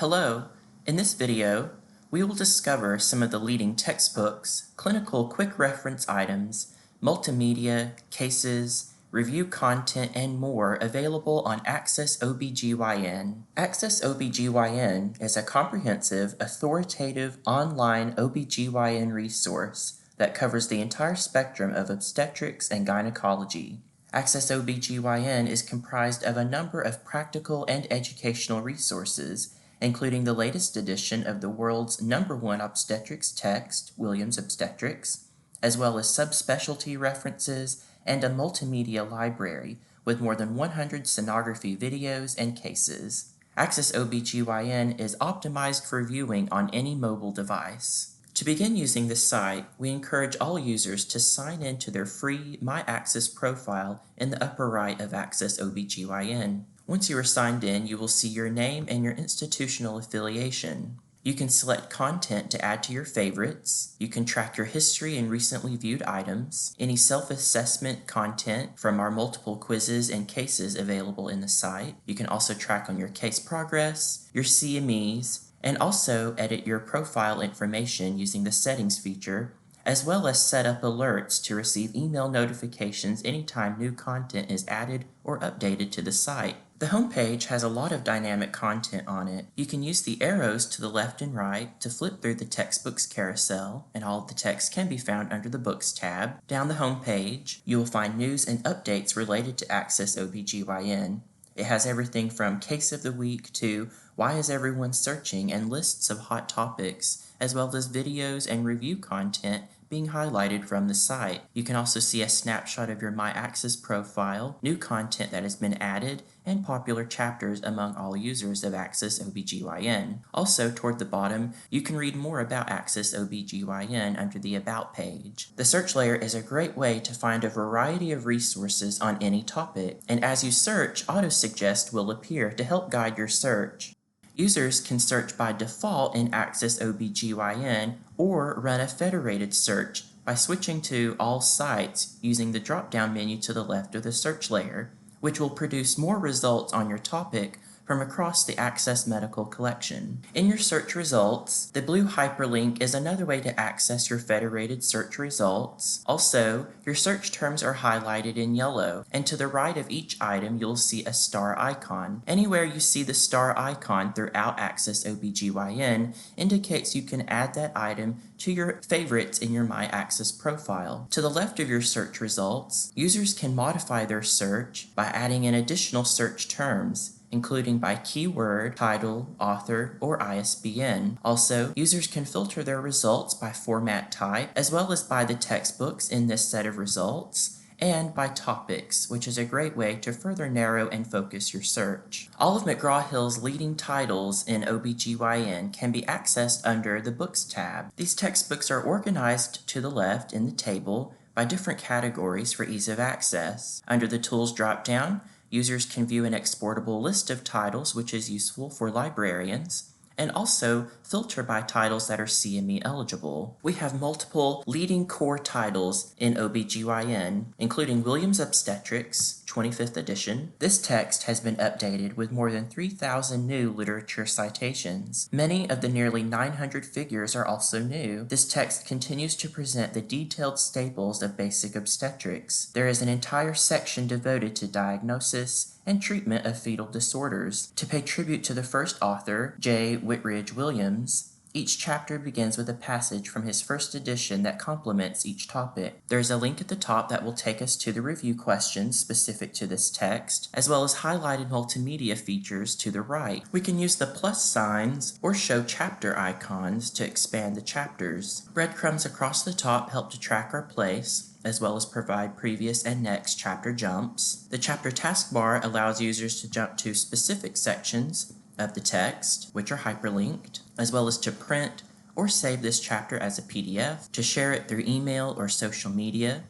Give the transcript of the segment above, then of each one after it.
Hello, in this video, we will discover some of the leading textbooks, clinical quick reference items, multimedia, cases, review content, and more available on AccessObGyn. AccessObGyn is a comprehensive, authoritative online OBGYN resource that covers the entire spectrum of obstetrics and gynecology. AccessObGyn is comprised of a number of practical and educational resources, including the latest edition of the world's #1 obstetrics text, Williams Obstetrics, as well as subspecialty references and a multimedia library with more than 100 sonography videos and cases. AccessObGyn is optimized for viewing on any mobile device. To begin using this site, we encourage all users to sign in to their free My Access profile in the upper right of AccessObGyn. Once you are signed in, you will see your name and your institutional affiliation. You can select content to add to your favorites. You can track your history and recently viewed items, any self-assessment content from our multiple quizzes and cases available in the site. You can also track on your case progress, your CMEs, and also edit your profile information using the settings feature, as well as set up alerts to receive email notifications anytime new content is added or updated to the site. The homepage has a lot of dynamic content on it. You can use the arrows to the left and right to flip through the textbooks carousel, and all of the text can be found under the Books tab. Down the homepage, you will find news and updates related to AccessObGyn. It has everything from Case of the Week to Why is Everyone Searching and lists of hot topics, as well as videos and review content being highlighted from the site. You can also see a snapshot of your My Access profile, new content that has been added, and popular chapters among all users of AccessObGyn. Also, toward the bottom, you can read more about AccessObGyn under the About page. The search layer is a great way to find a variety of resources on any topic, and as you search, AutoSuggest will appear to help guide your search. Users can search by default in AccessObGyn or run a federated search by switching to All Sites using the drop-down menu to the left of the search layer, which will produce more results on your topic from across the Access Medical collection. In your search results, the blue hyperlink is another way to access your federated search results. Also, your search terms are highlighted in yellow, and to the right of each item you'll see a star icon. Anywhere you see the star icon throughout AccessObGyn indicates you can add that item to your favorites in your My Access profile. To the left of your search results, users can modify their search by adding in additional search terms, including by keyword, title, author, or ISBN. Also, users can filter their results by format type, as well as by the textbooks in this set of results, and by topics, which is a great way to further narrow and focus your search. All of McGraw Hill's leading titles in OBGYN can be accessed under the Books tab. These textbooks are organized to the left in the table by different categories for ease of access. Under the Tools drop-down, users can view an exportable list of titles, which is useful for librarians, and also filter by titles that are CME eligible. We have multiple leading core titles in OBGYN, including Williams Obstetrics, 25th edition. This text has been updated with more than 3,000 new literature citations. Many of the nearly 900 figures are also new. This text continues to present the detailed staples of basic obstetrics. There is an entire section devoted to diagnosis and treatment of fetal disorders. To pay tribute to the first author, J. Whitridge Williams, each chapter begins with a passage from his first edition that complements each topic. There is a link at the top that will take us to the review questions specific to this text, as well as highlighted multimedia features to the right. We can use the plus signs or show chapter icons to expand the chapters. Breadcrumbs across the top help to track our place, as well as provide previous and next chapter jumps. The chapter taskbar allows users to jump to specific sections of the text, which are hyperlinked, as well as to print or save this chapter as a PDF, to share it through email or social media,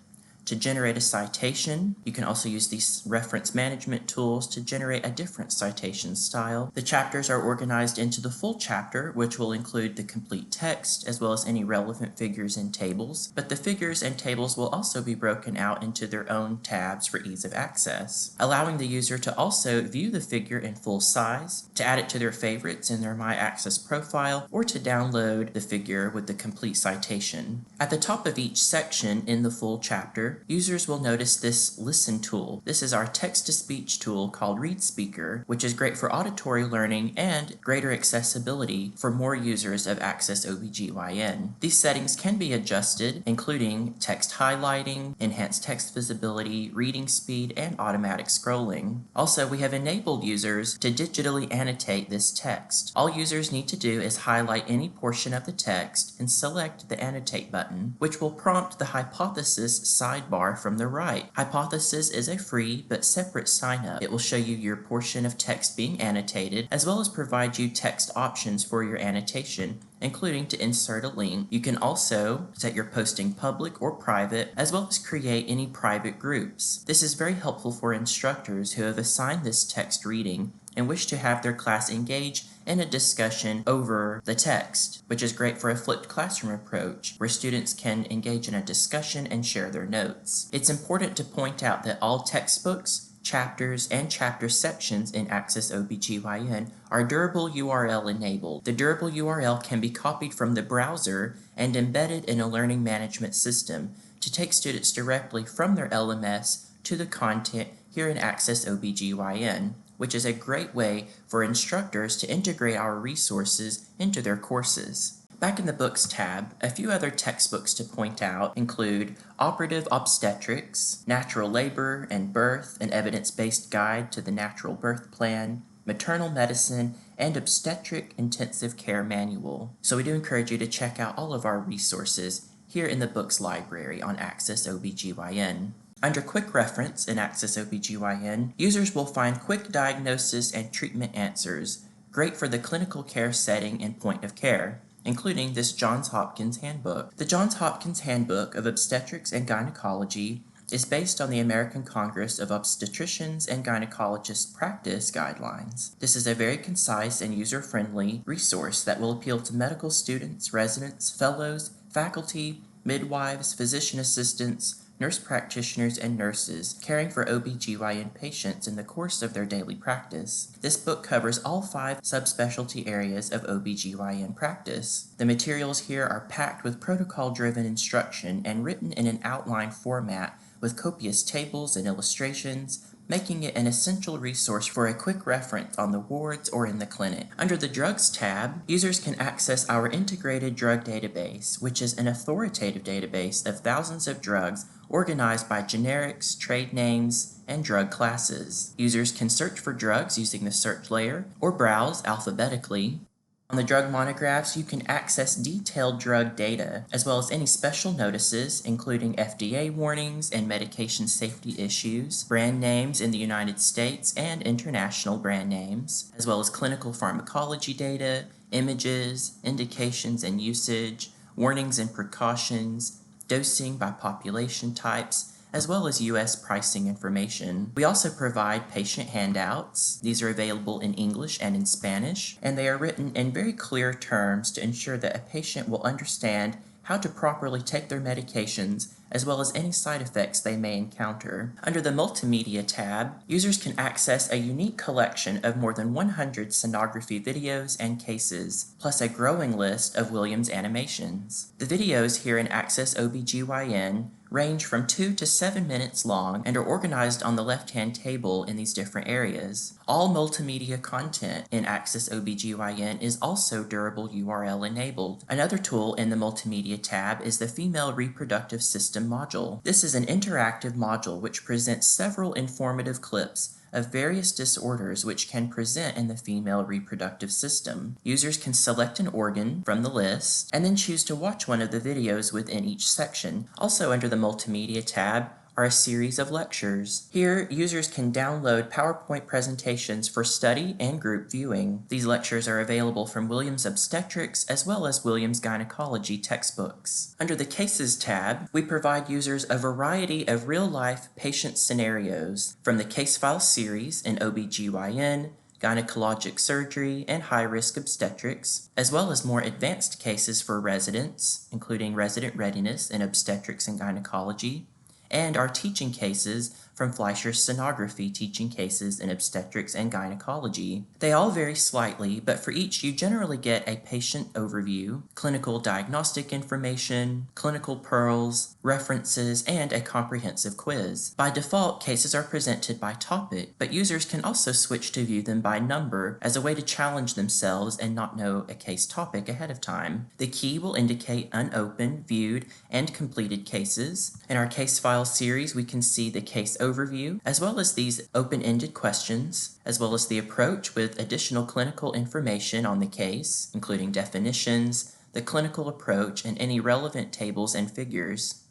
to generate a citation. You can also use these reference management tools to generate a different citation style. The chapters are organized into the full chapter, which will include the complete text as well as any relevant figures and tables, but the figures and tables will also be broken out into their own tabs for ease of access, allowing the user to also view the figure in full size, to add it to their favorites in their My Access profile, or to download the figure with the complete citation. At the top of each section in the full chapter, users will notice this Listen tool. This is our text-to-speech tool called ReadSpeaker, which is great for auditory learning and greater accessibility for more users of AccessObGyn. These settings can be adjusted, including text highlighting, enhanced text visibility, reading speed, and automatic scrolling. Also, we have enabled users to digitally annotate this text. All users need to do is highlight any portion of the text and select the Annotate button, which will prompt the Hypothesis sidebar from the right. Hypothesis is a free but separate sign-up. It will show you your portion of text being annotated, as well as provide you text options for your annotation, including to insert a link. You can also set your posting public or private, as well as create any private groups. This is very helpful for instructors who have assigned this text reading and wish to have their class engage in a discussion over the text, which is great for a flipped classroom approach, where students can engage in a discussion and share their notes. It's important to point out that all textbooks, chapters, and chapter sections in AccessObGyn are durable URL enabled. The durable URL can be copied from the browser and embedded in a learning management system to take students directly from their LMS to the content here in AccessObGyn, which is a great way for instructors to integrate our resources into their courses. Back in the Books tab, a few other textbooks to point out include Operative Obstetrics, Natural Labor and Birth, an evidence-based guide to the natural birth plan, Maternal Medicine, and Obstetric Intensive Care Manual. So we do encourage you to check out all of our resources here in the Books library on AccessObGyn. Under Quick Reference in AccessObGyn, users will find quick diagnosis and treatment answers, great for the clinical care setting and point of care, including this Johns Hopkins Handbook. The Johns Hopkins Handbook of Obstetrics and Gynecology is based on the American Congress of Obstetricians and Gynecologists Practice Guidelines. This is a very concise and user-friendly resource that will appeal to medical students, residents, fellows, faculty, midwives, physician assistants, nurse practitioners, and nurses caring for OBGYN patients in the course of their daily practice. This book covers all 5 subspecialty areas of OBGYN practice. The materials here are packed with protocol-driven instruction and written in an outline format with copious tables and illustrations, making it an essential resource for a quick reference on the wards or in the clinic. Under the Drugs tab, users can access our integrated drug database, which is an authoritative database of thousands of drugs organized by generics, trade names, and drug classes. Users can search for drugs using the search layer or browse alphabetically. On the drug monographs, you can access detailed drug data, as well as any special notices, including FDA warnings and medication safety issues, brand names in the United States and international brand names, as well as clinical pharmacology data, images, indications and usage, warnings and precautions, dosing by population types, as well as U.S. pricing information. We also provide patient handouts. These are available in English and in Spanish, and they are written in very clear terms to ensure that a patient will understand how to properly take their medications, as well as any side effects they may encounter. Under the Multimedia tab, users can access a unique collection of more than 100 sonography videos and cases, plus a growing list of Williams animations. The videos here in AccessObGyn range from 2 to 7 minutes long and are organized on the left-hand table in these different areas. All multimedia content in AccessObGyn is also durable URL enabled. Another tool in the Multimedia tab is the Female Reproductive System module. This is an interactive module which presents several informative clips of various disorders which can present in the female reproductive system. Users can select an organ from the list and then choose to watch one of the videos within each section. Also under the Multimedia tab are a series of lectures. Here, users can download PowerPoint presentations for study and group viewing. These lectures are available from Williams Obstetrics as well as Williams Gynecology textbooks. Under the Cases tab, we provide users a variety of real-life patient scenarios from the case file series in OBGYN, gynecologic surgery, and high-risk obstetrics, as well as more advanced cases for residents, including resident readiness in obstetrics and gynecology, and our teaching cases from Fleischer's sonography teaching cases in obstetrics and gynecology. They all vary slightly, but for each you generally get a patient overview, clinical diagnostic information, clinical pearls, references, and a comprehensive quiz. By default, cases are presented by topic, but users can also switch to view them by number as a way to challenge themselves and not know a case topic ahead of time. The key will indicate unopened, viewed, and completed cases. In our case file series, we can see the case overview, as well as these open-ended questions, as well as the approach with additional clinical information on the case, including definitions, the clinical approach, and any relevant tables and figures.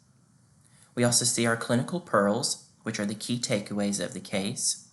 We also see our clinical pearls, which are the key takeaways of the case,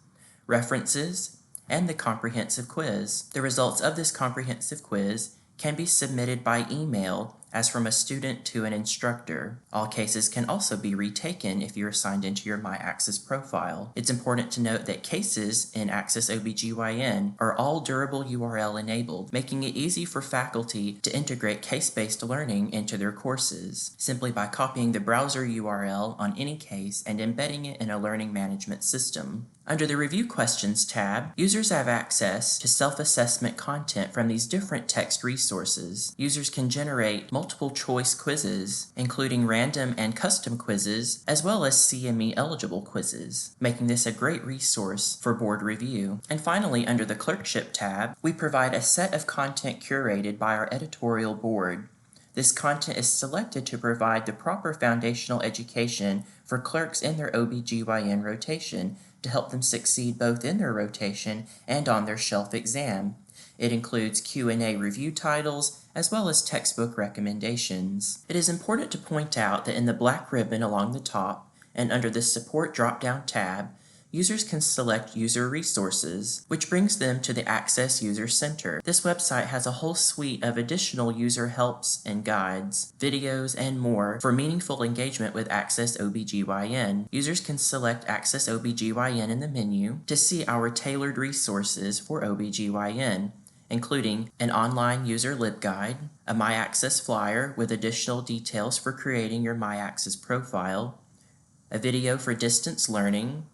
references, and the comprehensive quiz. The results of this comprehensive quiz can be submitted by email as from a student to an instructor. All cases can also be retaken if you're signed into your MyAccess profile. It's important to note that cases in AccessObGyn are all durable URL enabled, making it easy for faculty to integrate case-based learning into their courses, simply by copying the browser URL on any case and embedding it in a learning management system. Under the Review Questions tab, users have access to self-assessment content from these different text resources. Users can generate multiple choice quizzes, including random and custom quizzes, as well as CME eligible quizzes, making this a great resource for board review. And finally, under the Clerkship tab, we provide a set of content curated by our editorial board. This content is selected to provide the proper foundational education for clerks in their OBGYN rotation to help them succeed both in their rotation and on their shelf exam. It includes Q&A review titles, as well as textbook recommendations. It is important to point out that in the black ribbon along the top, and under the Support drop-down tab, users can select User Resources, which brings them to the Access User Center. This website has a whole suite of additional user helps and guides, videos, and more for meaningful engagement with AccessObGyn. Users can select AccessObGyn in the menu to see our tailored resources for OBGYN, including an online user LibGuide, a MyAccess flyer with additional details for creating your MyAccess profile, a video for distance learning,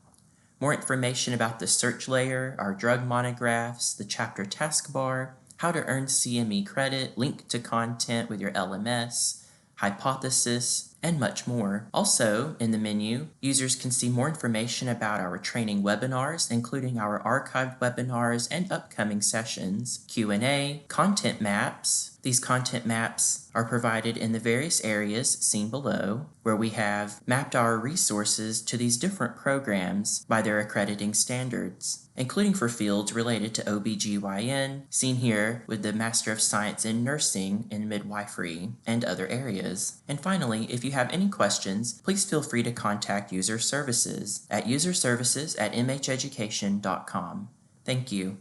more information about the search layer, our drug monographs, the chapter taskbar, how to earn CME credit, link to content with your LMS, hypothesis, and much more. Also, in the menu, users can see more information about our training webinars, including our archived webinars and upcoming sessions, Q&A, content maps. These content maps are provided in the various areas seen below, where we have mapped our resources to these different programs by their accrediting standards, including for fields related to OBGYN, seen here with the Master of Science in Nursing and Midwifery, and other areas. And finally, if you have any questions, please feel free to contact User Services at userservices@mheducation.com. Thank you.